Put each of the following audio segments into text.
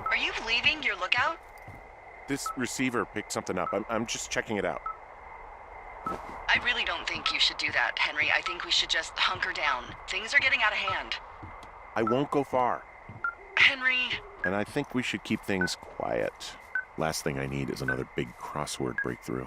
Are you leaving your lookout? This receiver picked something up. I'm just checking it out. I really don't think you should do that, Henry. I think we should just hunker down. Things are getting out of hand. I won't go far. Henry... And I think we should keep things quiet. Last thing I need is another big crossword breakthrough.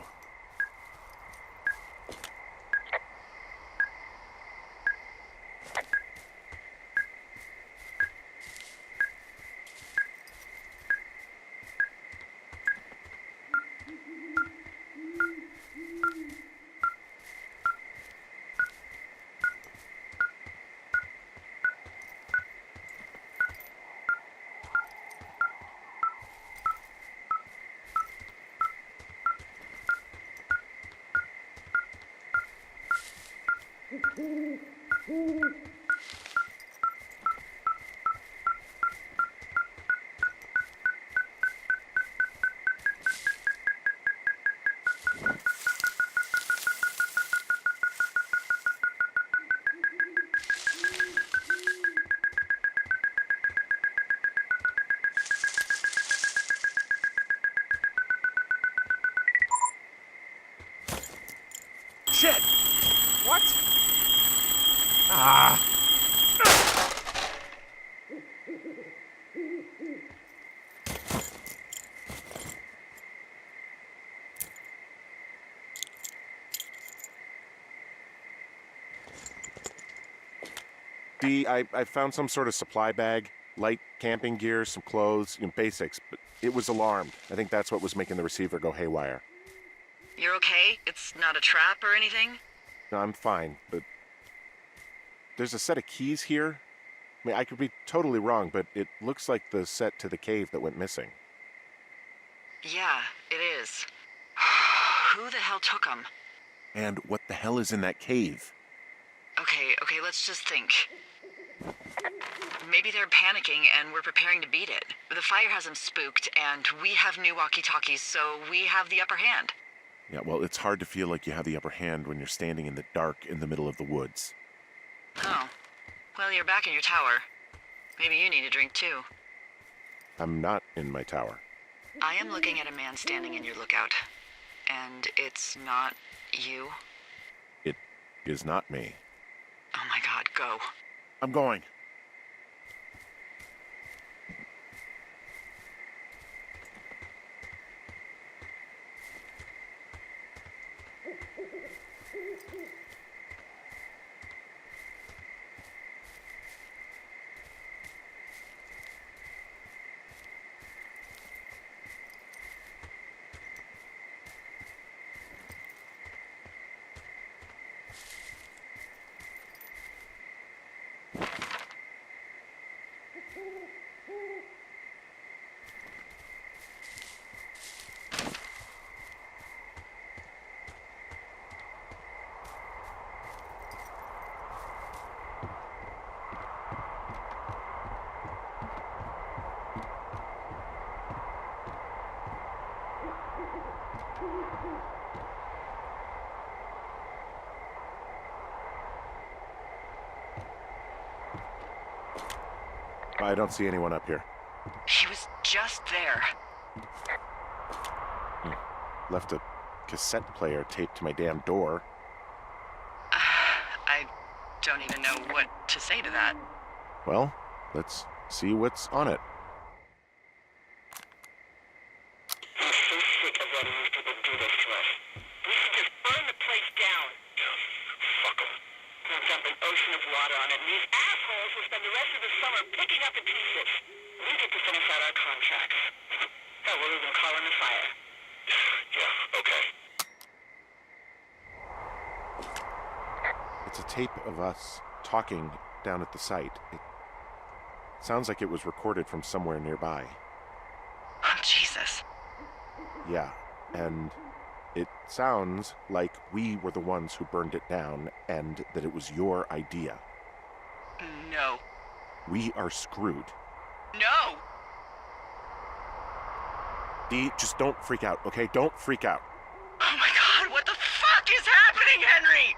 Shit! What? Ah! I found some sort of supply bag, light camping gear, some clothes, basics, but it was alarmed. I think that's what was making the receiver go haywire. You're okay? It's not a trap or anything? No, I'm fine, but there's a set of keys here. I mean, I could be totally wrong, but it looks like the set to the cave that went missing. Yeah, it is. Who the hell took them? And what the hell is in that cave? Okay, let's just think. Maybe they're panicking and we're preparing to beat it. The fire has them spooked, and we have new walkie-talkies, so we have the upper hand. Yeah, well, it's hard to feel like you have the upper hand when you're standing in the dark in the middle of the woods. Oh. Well, you're back in your tower. Maybe you need a drink, too. I'm not in my tower. I am looking at a man standing in your lookout. And it's not you? It is not me. Oh my God, go. I'm going. I don't see anyone up here. He was just there. Left a cassette player taped to my damn door. I don't even know what to say to that. Well, let's see what's on it. I'm so sick of letting these people do this to us. We should just burn the place down. Fuck them. We'll dump an ocean of water on it, and these assholes will spend the rest of the summer picking up the pieces. We get to finish out our contracts. Hell, we'll even call in the fire. Yeah, okay. It's a tape of us talking down at the site. It sounds like it was recorded from somewhere nearby. Oh, Jesus. Yeah, and it sounds like we were the ones who burned it down and that it was your idea. No. We are screwed. No! Dee, just don't freak out, okay? Don't freak out. Oh my god, what the fuck is happening, Henry?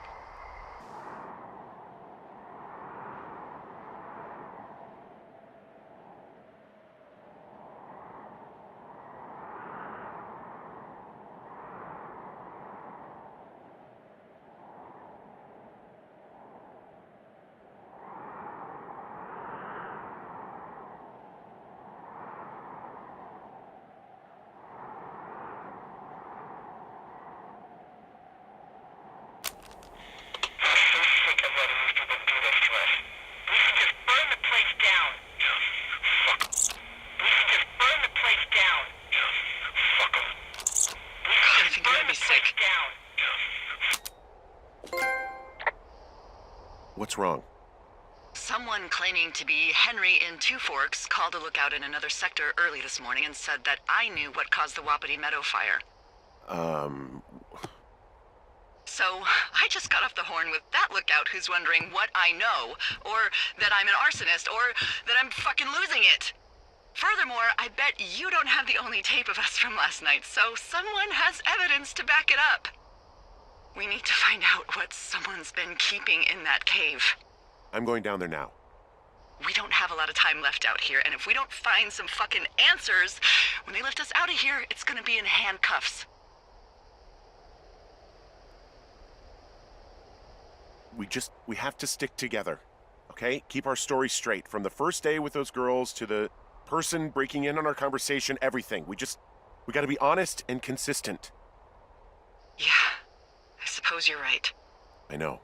What's wrong? Someone claiming to be Henry in Two Forks called a lookout in another sector early this morning and said that I knew what caused the Wapiti Meadow fire. So, I just got off the horn with that lookout who's wondering what I know, or that I'm an arsonist, or that I'm fucking losing it. Furthermore, I bet you don't have the only tape of us from last night, so someone has evidence to back it up. We need to find out what someone's been keeping in that cave. I'm going down there now. We don't have a lot of time left out here, and if we don't find some fucking answers, when they lift us out of here, it's gonna be in handcuffs. We have to stick together, okay? Keep our story straight. From the first day with those girls to the person breaking in on our conversation, everything. We gotta be honest and consistent. Yeah, I suppose you're right. I know.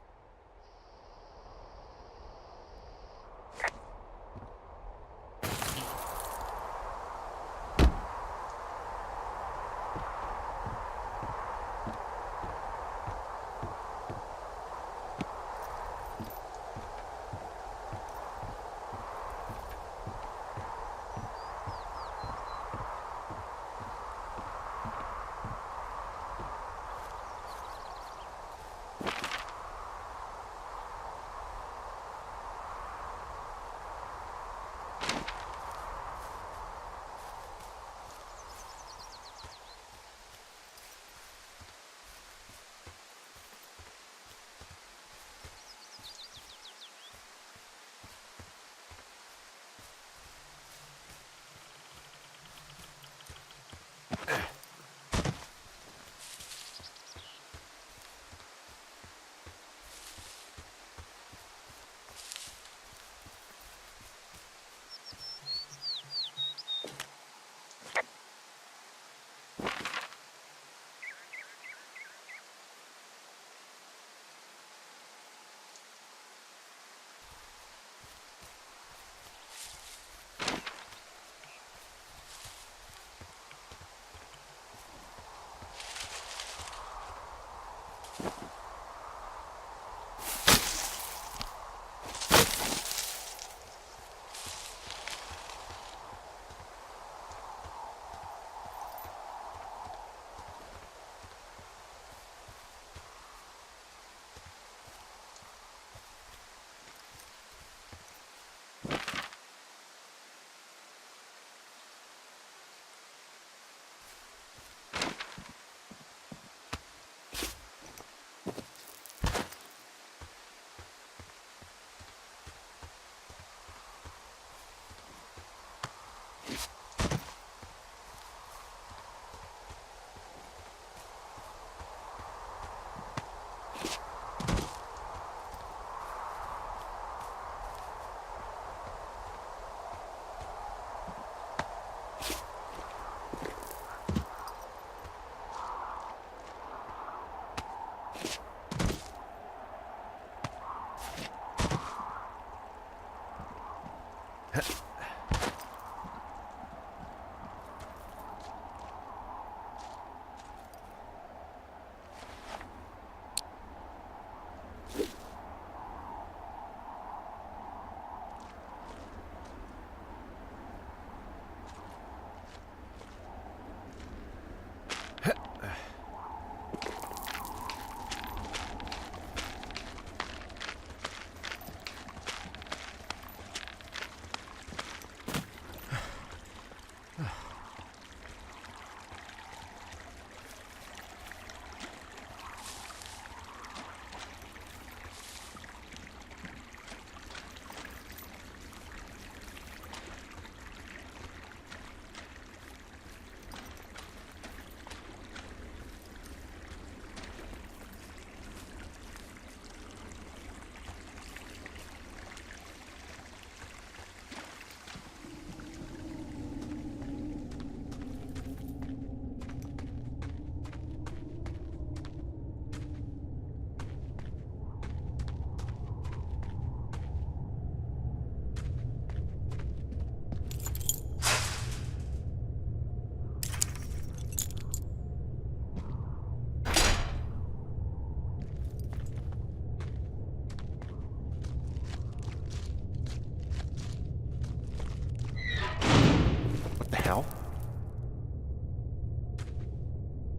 hell?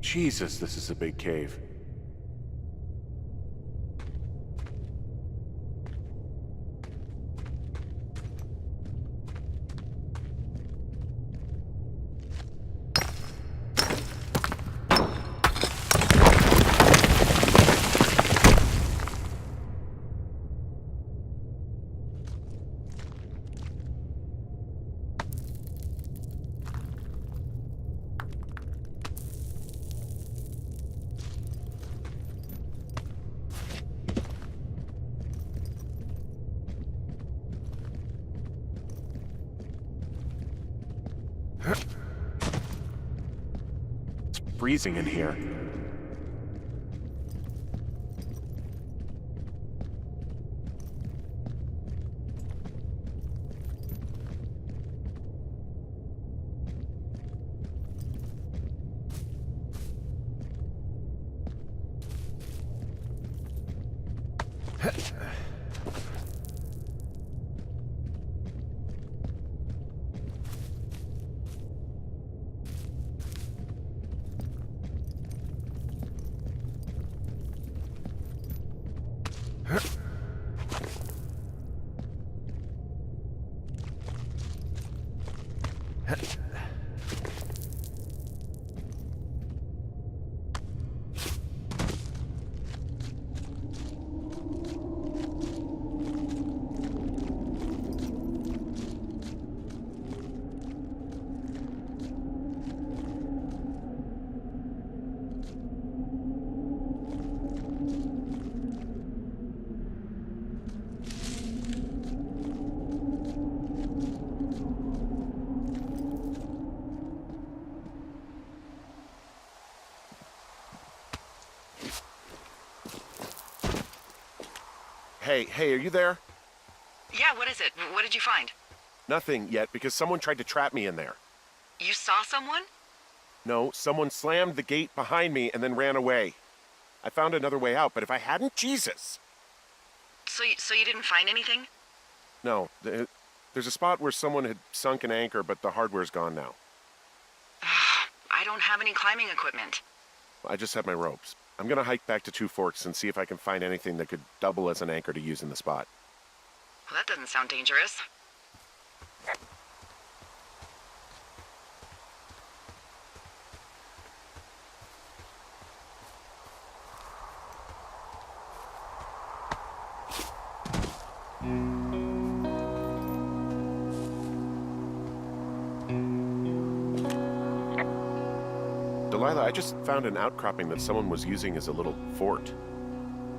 Jesus, this is a big cave. It's freezing in here. Hey, are you there? Yeah, what is it? What did you find? Nothing yet, because someone tried to trap me in there. You saw someone? No, someone slammed the gate behind me and then ran away. I found another way out, but if I hadn't, Jesus! So you didn't find anything? No, there's a spot where someone had sunk an anchor, but the hardware's gone now. I don't have any climbing equipment. I just have my ropes. I'm gonna hike back to Two Forks and see if I can find anything that could double as an anchor to use in the spot. Well, that doesn't sound dangerous. Delilah, I just found an outcropping that someone was using as a little fort.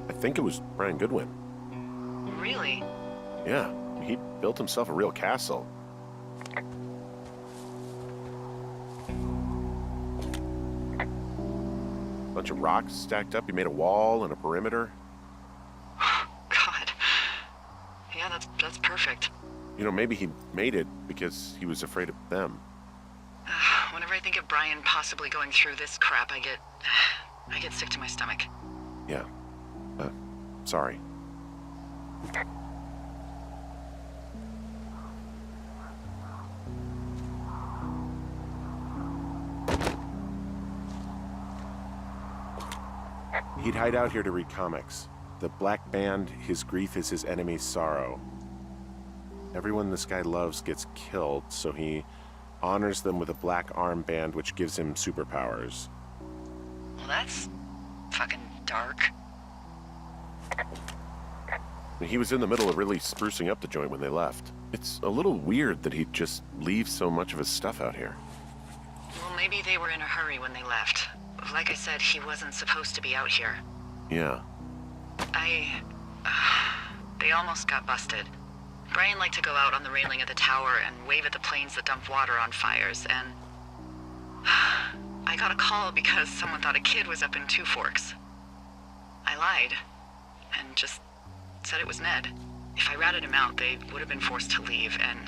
I think it was Brian Goodwin. Really? Yeah, he built himself a real castle. Bunch of rocks stacked up. He made a wall and a perimeter. God. Yeah, that's perfect. You know, maybe he made it because he was afraid of them. Whenever I think of Brian possibly going through this crap, I get sick to my stomach. Yeah. Sorry. He'd hide out here to read comics. The Black Band, his grief is his enemy's sorrow. Everyone this guy loves gets killed, so he honors them with a black armband which gives him superpowers. Well, that's fucking dark. He was in the middle of really sprucing up the joint when they left. It's a little weird that he'd just leave so much of his stuff out here. Well, maybe they were in a hurry when they left. Like I said, he wasn't supposed to be out here. Yeah. They almost got busted. Brian liked to go out on the railing of the tower and wave at the planes that dump water on fires, and I got a call because someone thought a kid was up in Two Forks. I lied, and just said it was Ned. If I ratted him out, they would have been forced to leave, and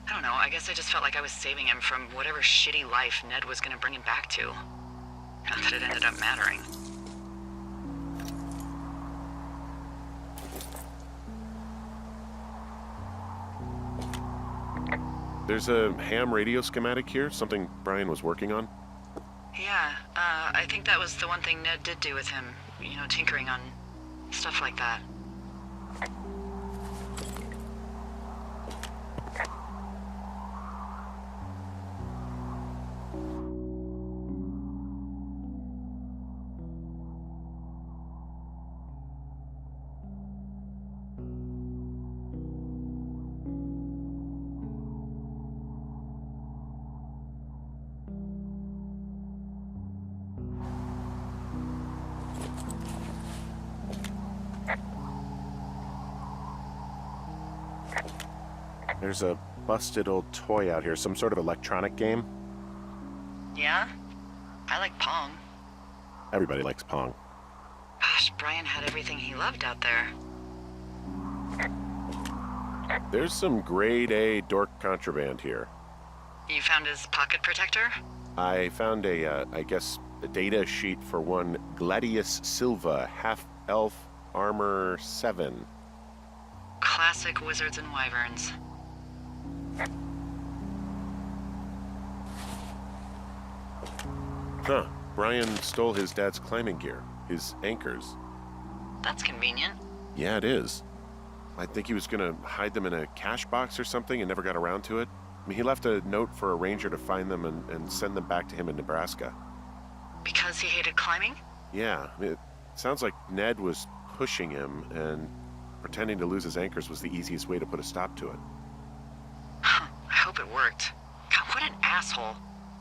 I don't know, I guess I just felt like I was saving him from whatever shitty life Ned was gonna bring him back to. Not that it ended up mattering. There's a ham radio schematic here, something Brian was working on. Yeah, I think that was the one thing Ned did do with him. You know, tinkering on stuff like that. There's a busted old toy out here, some sort of electronic game. Yeah? I like Pong. Everybody likes Pong. Gosh, Brian had everything he loved out there. There's some grade A dork contraband here. You found his pocket protector? I found a data sheet for one Gladius Silva, half-elf armor 7. Classic wizards and wyverns. Huh. Brian stole his dad's climbing gear, his anchors. That's convenient. Yeah, it is. I think he was gonna hide them in a cash box or something and never got around to it. I mean, he left a note for a ranger to find them and send them back to him in Nebraska. Because he hated climbing? Yeah, it sounds like Ned was pushing him, and pretending to lose his anchors was the easiest way to put a stop to it. I hope it worked. God, what an asshole.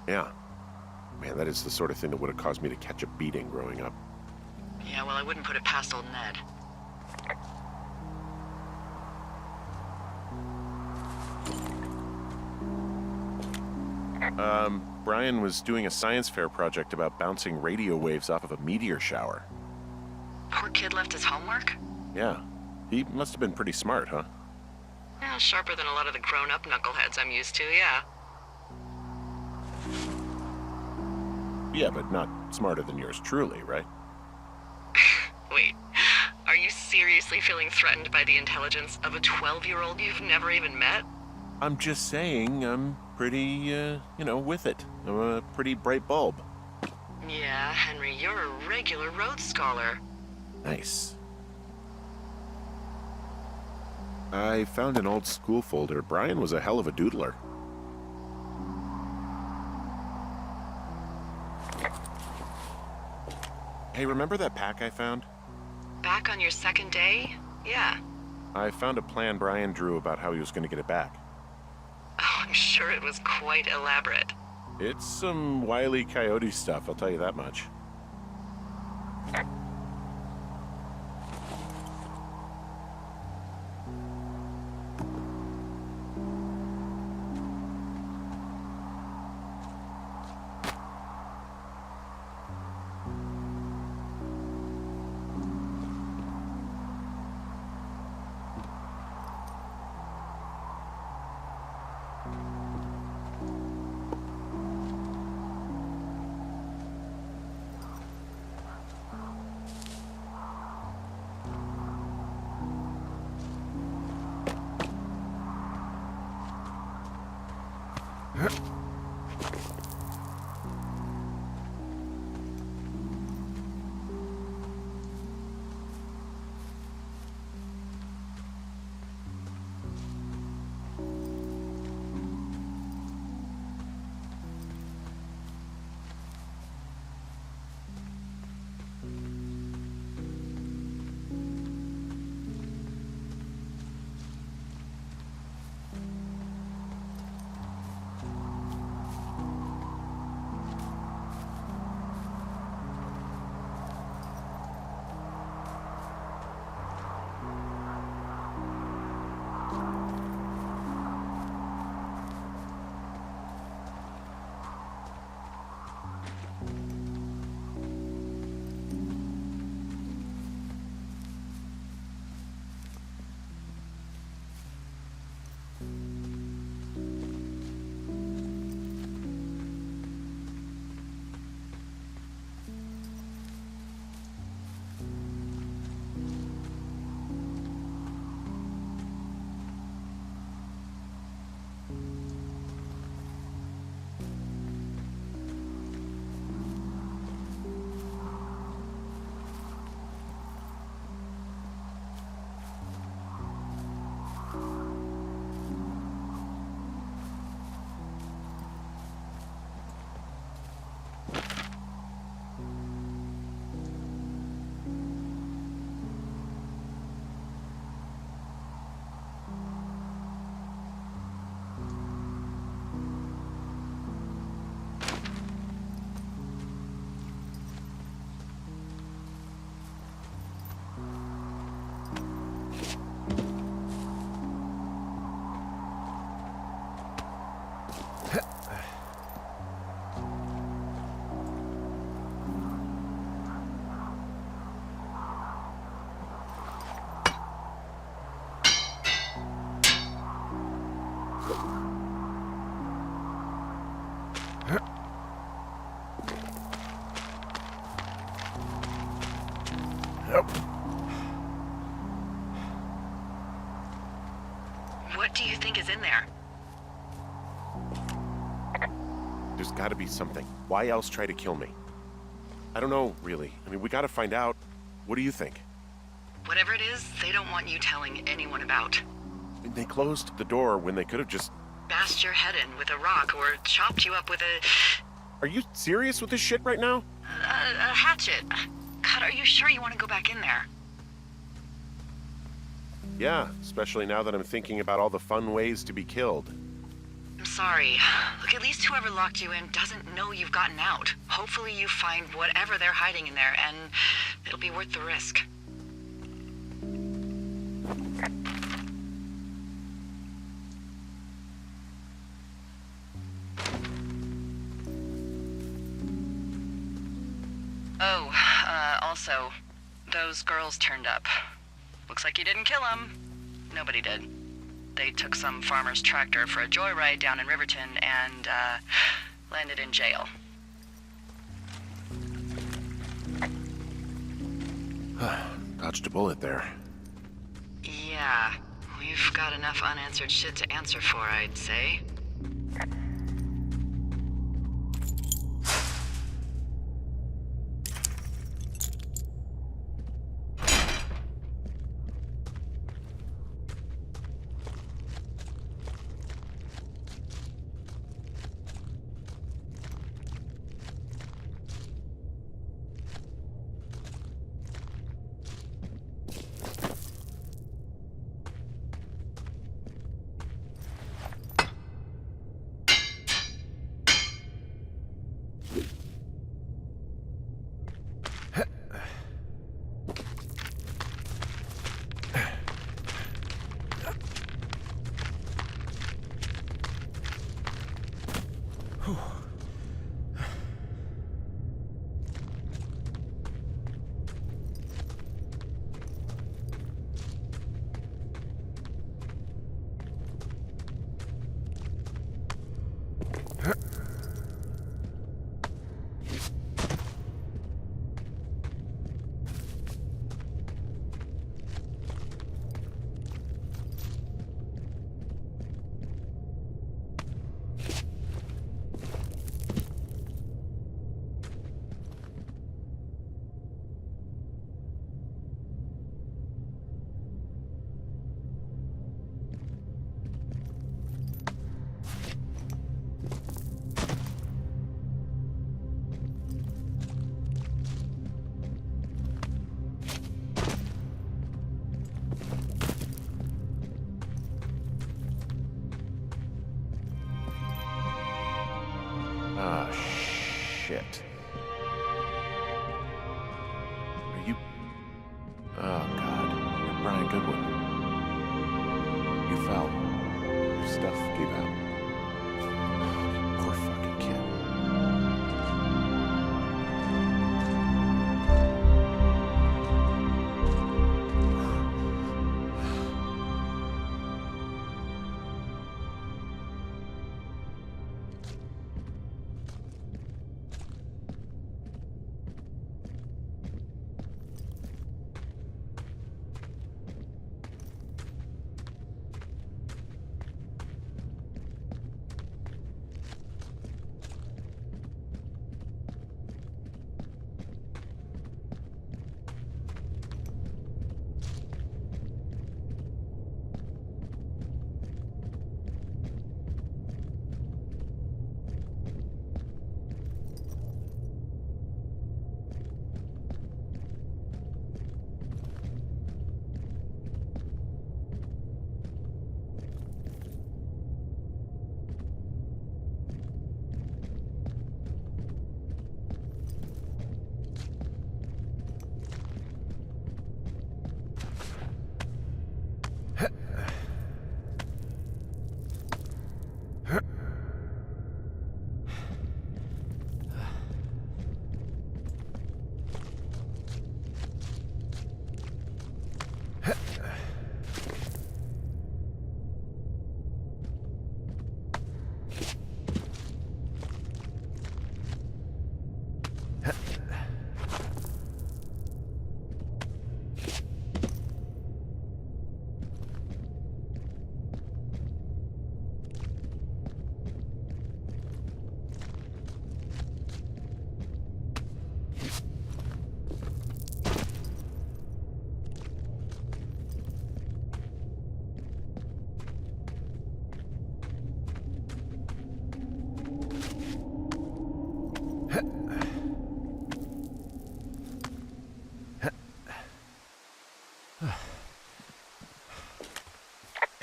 Yeah. Man, that is the sort of thing that would have caused me to catch a beating growing up. Yeah, well, I wouldn't put it past old Ned. Brian was doing a science fair project about bouncing radio waves off of a meteor shower. Poor kid left his homework? Yeah. He must have been pretty smart, huh? Yeah, sharper than a lot of the grown-up knuckleheads I'm used to, yeah. Yeah, but not smarter than yours truly, right? Wait, are you seriously feeling threatened by the intelligence of a 12-year-old you've never even met? I'm just saying I'm pretty, with it. I'm a pretty bright bulb. Yeah, Henry, you're a regular Rhodes Scholar. Nice. I found an old school folder. Brian was a hell of a doodler. Hey, remember that pack I found? Back on your second day? Yeah. I found a plan Brian drew about how he was going to get it back. Oh, I'm sure it was quite elaborate. It's some Wile E. Coyote stuff, I'll tell you that much. Yep. What do you think is in there? There's gotta be something. Why else try to kill me? I don't know, really. I mean, we gotta find out. What do you think? Whatever it is, they don't want you telling anyone about. They closed the door when they could have just... Bashed your head in with a rock or chopped you up with a Are you serious with this shit right now? hatchet. God, are you sure you want to go back in there? Yeah, especially now that I'm thinking about all the fun ways to be killed. I'm sorry. Look, at least whoever locked you in doesn't know you've gotten out. Hopefully you find whatever they're hiding in there, and it'll be worth the risk. Oh, also, those girls turned up. Looks like you didn't kill them. Nobody did. They took some farmer's tractor for a joyride down in Riverton and, landed in jail. Dodged a bullet there. Yeah, we've got enough unanswered shit to answer for, I'd say. Ah, shit. Are you... Oh, God. You're Brian Goodwin. You fell. Your stuff gave out. Poor fucking kid.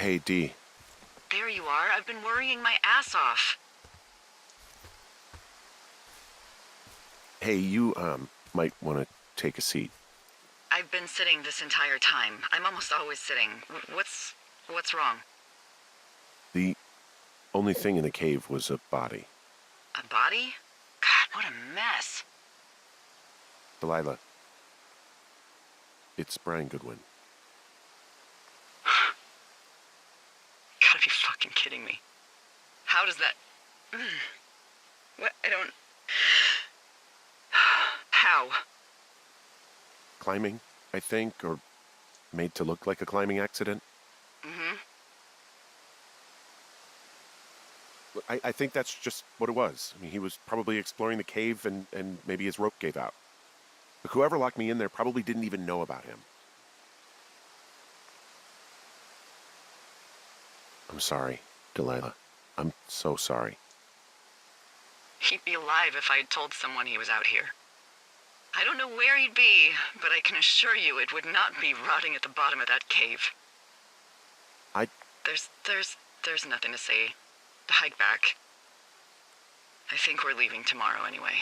Hey, Dee. There you are. I've been worrying my ass off. Hey, you, might want to take a seat. I've been sitting this entire time. I'm almost always sitting. What's wrong? The only thing in the cave was a body. A body? God, what a mess. Delilah. It's Brian Goodwin. Gotta be fucking kidding me. How does that... What? I don't... How? Climbing, I think, or made to look like a climbing accident. Mm-hmm. I think that's just what it was. I mean, he was probably exploring the cave and maybe his rope gave out. But whoever locked me in there probably didn't even know about him. I'm sorry, Delilah. I'm so sorry. He'd be alive if I had told someone he was out here. I don't know where he'd be, but I can assure you it would not be rotting at the bottom of that cave. There's nothing to say. Hike back. I think we're leaving tomorrow anyway.